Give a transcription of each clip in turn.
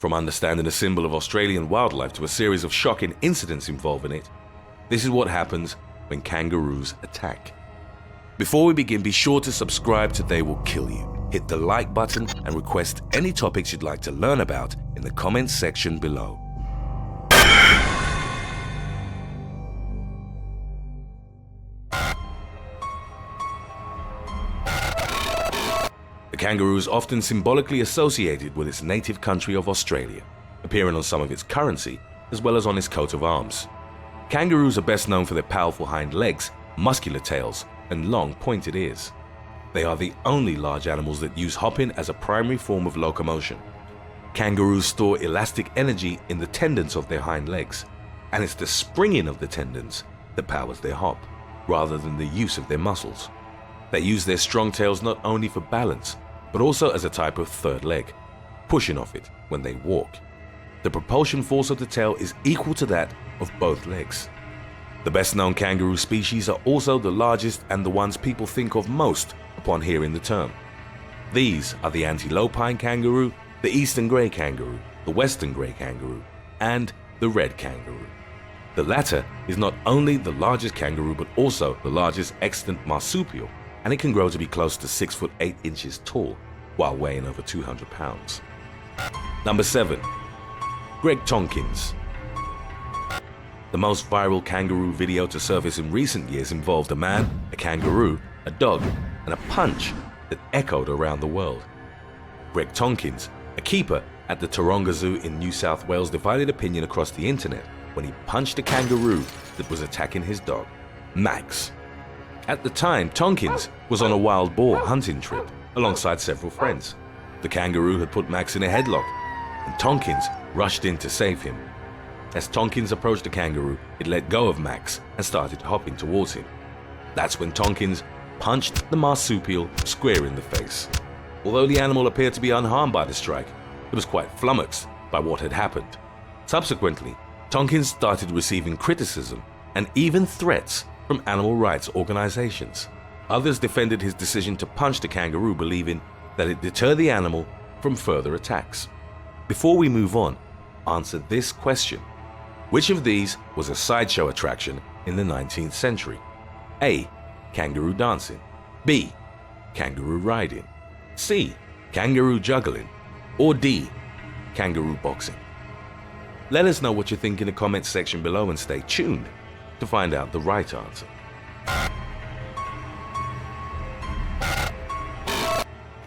From understanding the symbol of Australian wildlife to a series of shocking incidents involving it, this is what happens when kangaroos attack. Before we begin, be sure to subscribe to They Will Kill You. Hit the like button and request any topics you'd like to learn about in the comments section below. The kangaroo is often symbolically associated with its native country of Australia, appearing on some of its currency as well as on its coat of arms. Kangaroos are best known for their powerful hind legs, muscular tails, and long pointed ears. They are the only large animals that use hopping as a primary form of locomotion. Kangaroos store elastic energy in the tendons of their hind legs, and it's the springing of the tendons that powers their hop, rather than the use of their muscles. They use their strong tails not only for balance, but also as a type of third leg, pushing off it when they walk. The propulsion force of the tail is equal to that of both legs. The best known kangaroo species are also the largest and the ones people think of most upon hearing the term. These are the antilopine kangaroo, the eastern grey kangaroo, the western grey kangaroo, and the red kangaroo. The latter is not only the largest kangaroo but also the largest extant marsupial, and it can grow to be close to 6 foot 8 inches tall while weighing over 200 pounds. Number 7. Greg Tonkins. The most viral kangaroo video to surface in recent years involved a man, a kangaroo, a dog, and a punch that echoed around the world. Greg Tonkins, a keeper at the Taronga Zoo in New South Wales, divided opinion across the internet when he punched a kangaroo that was attacking his dog, Max. At the time, Tonkins was on a wild boar hunting trip alongside several friends. The kangaroo had put Max in a headlock, and Tonkins rushed in to save him. As Tonkins approached the kangaroo, it let go of Max and started hopping towards him. That's when Tonkins punched the marsupial square in the face. Although the animal appeared to be unharmed by the strike, it was quite flummoxed by what had happened. Subsequently, Tonkins started receiving criticism and even threats from animal rights organizations. Others defended his decision to punch the kangaroo, believing that it deterred the animal from further attacks. Before we move on, answer this question. Which of these was a sideshow attraction in the 19th century? A. Kangaroo dancing. B. Kangaroo riding. C. Kangaroo juggling. Or D. Kangaroo boxing. Let us know what you think in the comments section below and stay tuned to find out the right answer.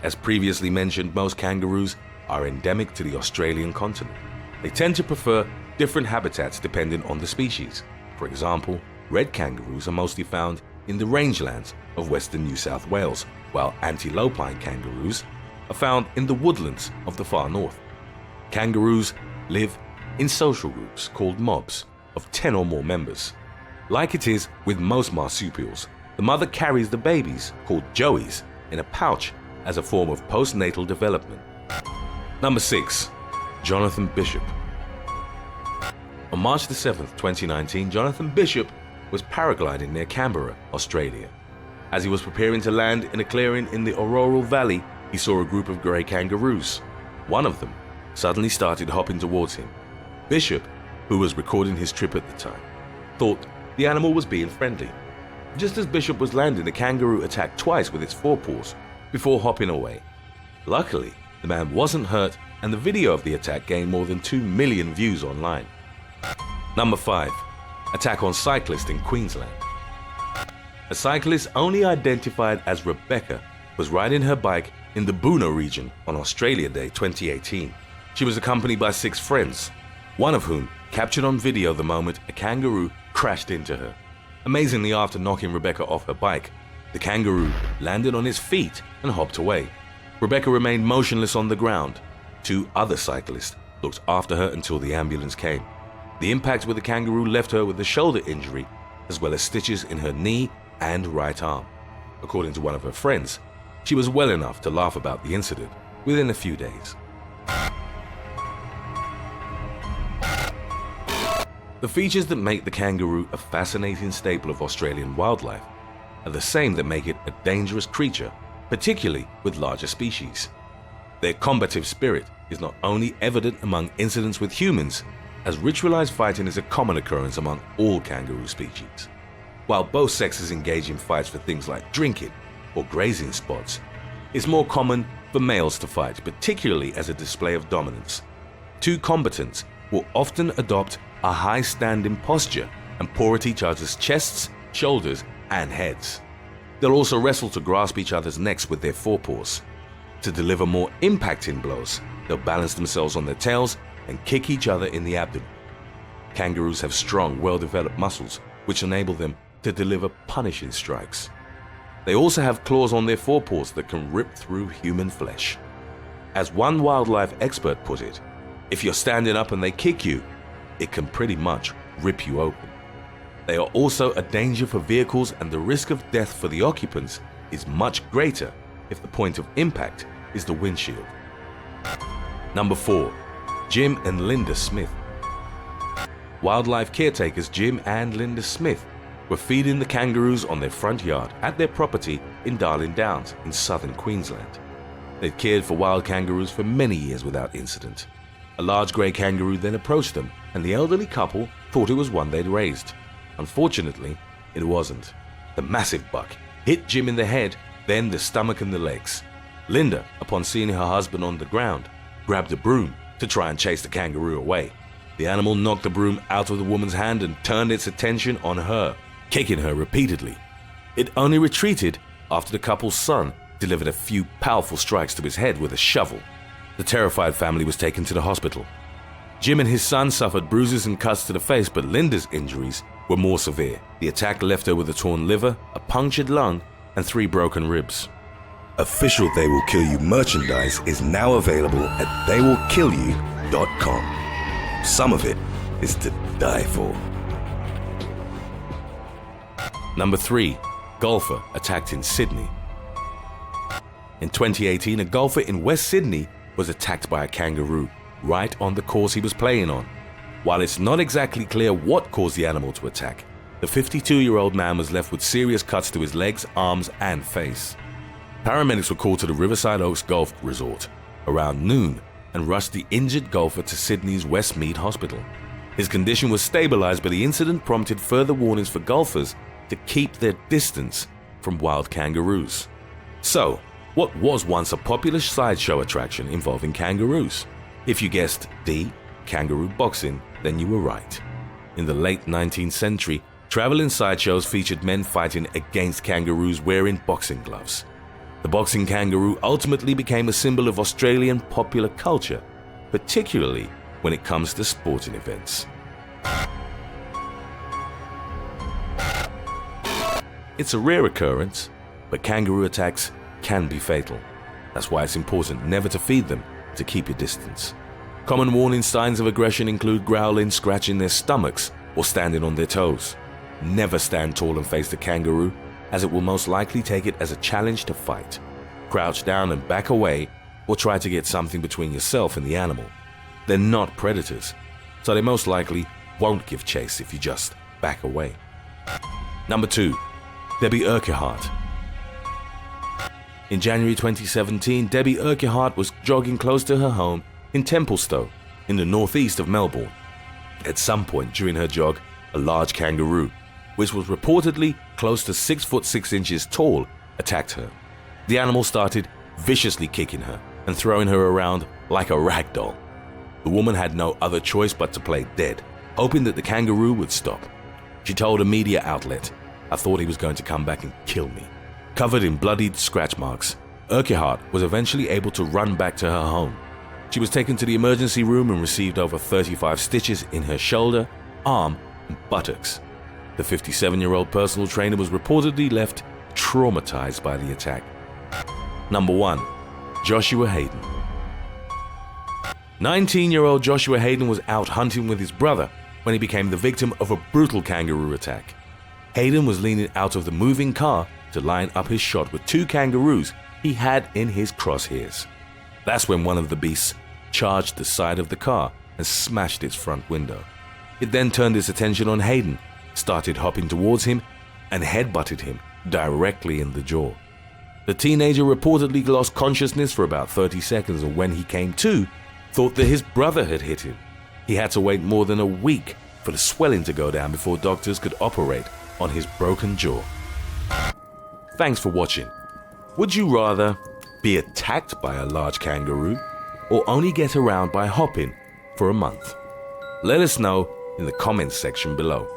As previously mentioned, most kangaroos are endemic to the Australian continent. They tend to prefer different habitats depending on the species. For example, red kangaroos are mostly found in the rangelands of western New South Wales, while antilopine kangaroos are found in the woodlands of the far north. Kangaroos live in social groups called mobs of 10 or more members. Like it is with most marsupials, the mother carries the babies, called joeys, in a pouch as a form of postnatal development. Number 6. Jonathan Bishop. On March 7, 2019, Jonathan Bishop was paragliding near Canberra, Australia. As he was preparing to land in a clearing in the ORRORAL Valley, he saw a group of grey kangaroos. One of them suddenly started hopping towards him. Bishop, who was recording his trip at the time, thought the animal was being friendly. Just as Bishop was landing, the kangaroo attacked twice with its forepaws before hopping away. Luckily, the man wasn't hurt, and the video of the attack gained more than 2 million views online. Number 5. Attack on cyclist in Queensland. A cyclist only identified as Rebecca was riding her bike in the Boonah region on Australia Day 2018. She was accompanied by 6 friends, one of whom captured on video the moment a kangaroo crashed into her. Amazingly, after knocking Rebecca off her bike, the kangaroo landed on its feet and hopped away. Rebecca remained motionless on the ground. 2 other cyclists looked after her until the ambulance came. The impact with the kangaroo left her with a shoulder injury as well as stitches in her knee and right arm. According to one of her friends, she was well enough to laugh about the incident within a few days. The features that make the kangaroo a fascinating staple of Australian wildlife are the same that make it a dangerous creature, particularly with larger species. Their combative spirit is not only evident among incidents with humans, as ritualized fighting is a common occurrence among all kangaroo species. While both sexes engage in fights for things like drinking or grazing spots, it's more common for males to fight, particularly as a display of dominance. Two combatants will often adopt a high standing posture and paw at each other's chests, shoulders, and heads. They'll also wrestle to grasp each other's necks with their forepaws. To deliver more impacting blows, they'll balance themselves on their tails and kick each other in the abdomen. Kangaroos have strong, well-developed muscles which enable them to deliver punishing strikes. They also have claws on their forepaws that can rip through human flesh. As one wildlife expert put it, if you're standing up and they kick you, it can pretty much rip you open. They are also a danger for vehicles, and the risk of death for the occupants is much greater if the point of impact is the windshield. Number 4. Jim and Linda Smith. Wildlife caretakers Jim and Linda Smith were feeding the kangaroos on their front yard at their property in Darling Downs in southern Queensland. They'd cared for wild kangaroos for many years without incident. A large grey kangaroo then approached them, and the elderly couple thought it was one they'd raised. Unfortunately, it wasn't. The massive buck hit Jim in the head, then the stomach and the legs. Linda, upon seeing her husband on the ground, grabbed a broom to try and chase the kangaroo away. The animal knocked the broom out of the woman's hand and turned its attention on her, kicking her repeatedly. It only retreated after the couple's son delivered a few powerful strikes to his head with a shovel. The terrified family was taken to the hospital. Jim and his son suffered bruises and cuts to the face, but Linda's injuries were more severe. The attack left her with a torn liver, a punctured lung, and 3 broken ribs. Official They Will Kill You merchandise is now available at theywillkillyou.com. Some of it is to die for. Number 3. Golfer attacked in Sydney. In 2018, a golfer in West Sydney was attacked by a kangaroo right on the course he was playing on. While it's not exactly clear what caused the animal to attack, the 52-year-old man was left with serious cuts to his legs, arms, and face. Paramedics were called to the Riverside Oaks Golf Resort around noon and rushed the injured golfer to Sydney's Westmead Hospital. His condition was stabilized, but the incident prompted further warnings for golfers to keep their distance from wild kangaroos. So, what was once a popular sideshow attraction involving kangaroos? If you guessed D, kangaroo boxing, then you were right. In the late 19th century, traveling sideshows featured men fighting against kangaroos wearing boxing gloves. The boxing kangaroo ultimately became a symbol of Australian popular culture, particularly when it comes to sporting events. It's a rare occurrence, but kangaroo attacks can be fatal. That's why it's important never to feed them, to keep your distance. Common warning signs of aggression include growling, scratching their stomachs, or standing on their toes. Never stand tall and face the kangaroo, as it will most likely take it as a challenge to fight. Crouch down and back away, or try to get something between yourself and the animal. They're not predators, so they most likely won't give chase if you just back away. Number 2. Debbie Urquhart. In January 2017, Debbie Urquhart was jogging close to her home in Templestowe, in the northeast of Melbourne. At some point during her jog, a large kangaroo, which was reportedly close to 6 foot 6 inches tall, attacked her. The animal started viciously kicking her and throwing her around like a rag doll. The woman had no other choice but to play dead, hoping that the kangaroo would stop. She told a media outlet, "I thought he was going to come back and kill me." Covered in bloodied scratch marks, Urquhart was eventually able to run back to her home. She was taken to the emergency room and received over 35 stitches in her shoulder, arm, and buttocks. The 57-year-old personal trainer was reportedly left traumatized by the attack. Number 1. Joshua Hayden. 19-year-old Joshua Hayden was out hunting with his brother when he became the victim of a brutal kangaroo attack. Hayden was leaning out of the moving car to line up his shot with 2 kangaroos he had in his crosshairs. That's when one of the beasts charged the side of the car and smashed its front window. It then turned its attention on Hayden, started hopping towards him, and headbutted him directly in the jaw. The teenager reportedly lost consciousness for about 30 seconds, and when he came to, thought that his brother had hit him. He had to wait more than a week for the swelling to go down before doctors could operate on his broken jaw. Thanks for watching. Would you rather be attacked by a large kangaroo or only get around by hopping for a month? Let us know in the comments section below.